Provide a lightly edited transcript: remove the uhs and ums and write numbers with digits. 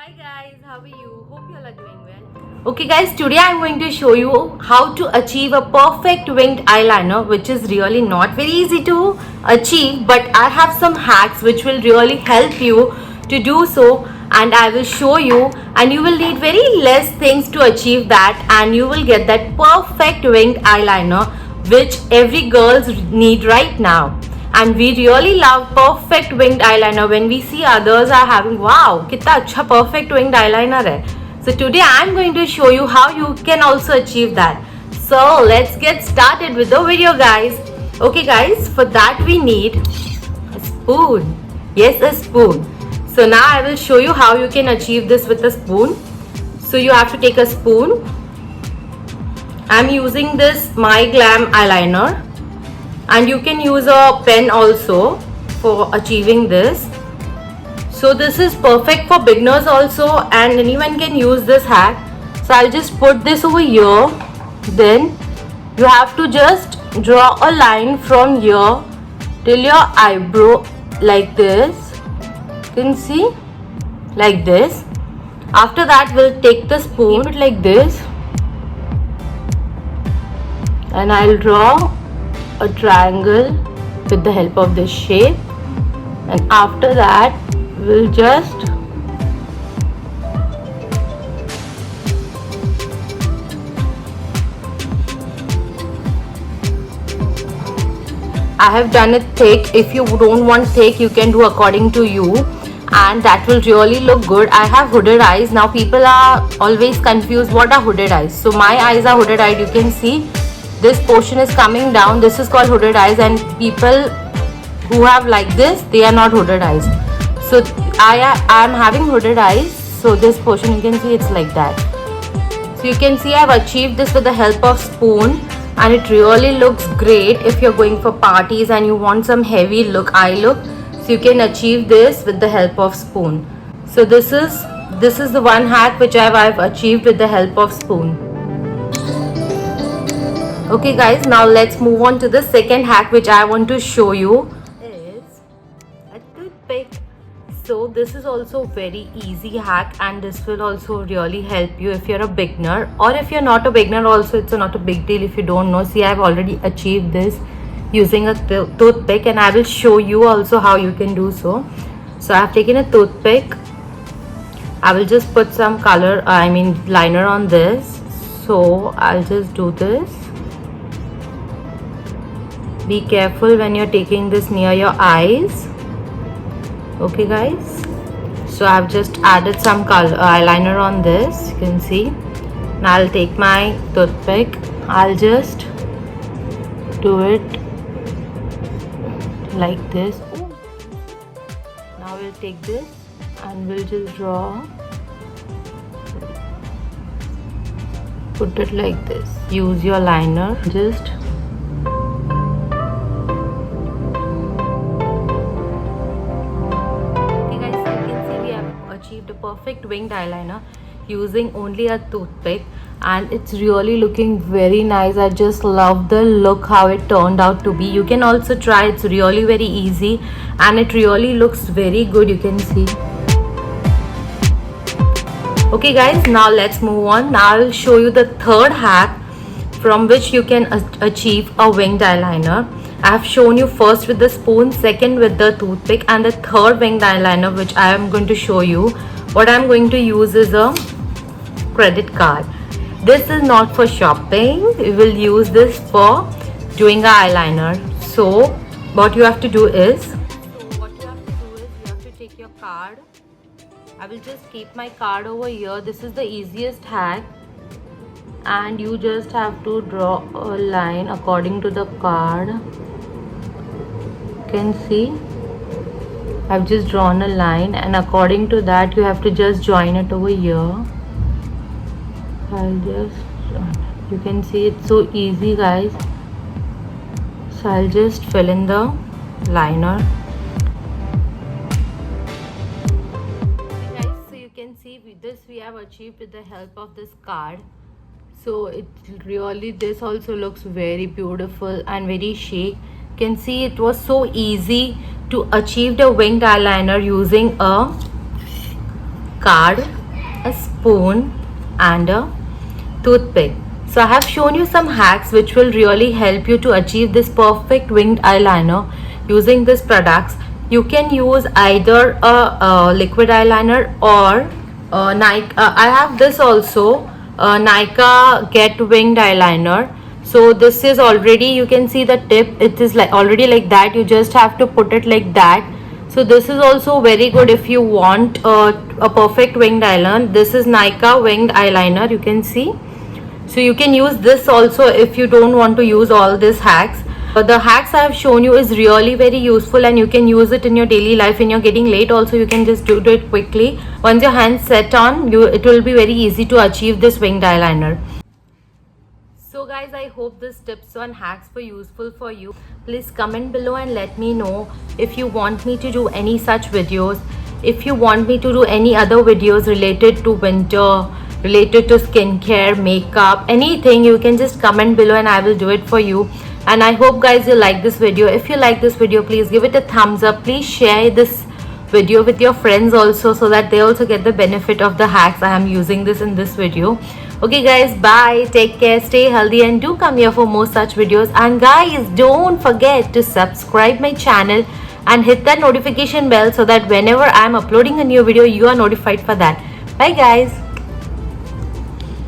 Hi guys, how are you? Hope you all are doing well. Okay guys, today I'm going to show you how to achieve a perfect winged eyeliner, which is really not very easy to achieve, but I have some hacks which will really help you to do so, and I will show you, and you will need very less things to achieve that, and you will get that perfect winged eyeliner which every girls need right now. And we really love perfect winged eyeliner when we see others are having, wow, कितना अच्छा perfect winged eyeliner है. So today I'm going to show you how you can also achieve that. So let's get started with the video guys. Okay guys, for that we need a spoon. Yes, a spoon. So now I will show you how you can achieve this with a spoon. So you have to take a spoon. I'm using this My Glam eyeliner. And you can use a pen also for achieving this. So this is perfect for beginners also, and anyone can use this hack. So I'll just put this over here. Then you have to just draw a line from here till your eyebrow, like this. You can see, like this. After that we'll take the spoon, keep it like this, and I'll draw a triangle with the help of this shape, and after that we'll just I have done it thick. If you don't want thick, you can do according to you, and that will really look good. I have hooded eyes. Now people are always confused what are hooded eyes. So my eyes are hooded eyed. You can see this portion is coming down. This is called hooded eyes, and people who have like this, they are not hooded eyes. So I am having hooded eyes, so this portion you can see it's like that. So you can see I've achieved this with the help of spoon, and it really looks great if you're going for parties and you want some heavy look, eye look. So you can achieve this with the help of spoon. So this is the one hack which I've achieved with the help of spoon. Okay guys, now let's move on to the second hack which I want to show you is a toothpick. So this is also very easy hack, and this will also really help you if you're a beginner, or if you're not a beginner also, it's not a big deal if you don't know. See, I've already achieved this using a toothpick, and I will show you also how you can do so. So I've taken a toothpick. I will just put some liner on this. So I'll just do this. Be careful when you're taking this near your eyes. Okay guys, so I've just added some eyeliner on this, you can see. Now I'll take my toothpick. I'll just do it like this. Now we'll take this and we'll just draw, put it like this. Use your liner, just achieved a perfect winged eyeliner using only a toothpick, and it's really looking very nice. I just love the look, how it turned out to be. You can also try, it's really very easy and it really looks very good, you can see. Okay guys, now let's move on. Now I will show you the third hack from which you can achieve a winged eyeliner. I have shown you first with the spoon, second with the toothpick, and the third winged eyeliner which I am going to show you. What I am going to use is a credit card. This is not for shopping. We will use this for doing a eyeliner. So what you have to do is, you have to take your card. I will just keep my card over here. This is the easiest hack. And you just have to draw a line according to the card. You can see I've just drawn a line, and according to that you have to just join it over here. I'll just join it. You can see it's so easy guys. So I'll just fill in the liner. Okay guys, so you can see this we have achieved with the help of this card. So it really, this also looks very beautiful and very chic. You can see it was so easy to achieve the winged eyeliner using a card, a spoon and a toothpick. So I have shown you some hacks which will really help you to achieve this perfect winged eyeliner using these products. You can use either a liquid eyeliner or Nykaa. I have this also, Nykaa Get Winged Eyeliner. So this is already, you can see the tip, it is like already like that. You just have to put it like that. So this is also very good if you want a perfect winged eyeliner. This is Nykaa Winged Eyeliner, you can see. So you can use this also if you don't want to use all these hacks. The hacks I have shown you is really very useful and you can use it in your daily life. When you're getting late also, you can just do it quickly. Once your hands set on, it will be very easy to achieve this winged eyeliner. So guys, I hope these tips and hacks were useful for you. Please comment below and let me know if you want me to do any such videos. If you want me to do any other videos related to winter, related to skincare, makeup, anything, you can just comment below and I will do it for you. And I hope guys you like this video. If you like this video, please give it a thumbs up. Please share this video with your friends also so that they also get the benefit of the hacks I am using this in this video. Okay guys, bye, take care, stay healthy and do come here for more such videos. And guys, don't forget to subscribe my channel and hit that notification bell so that whenever I am uploading a new video, you are notified for that. Bye guys.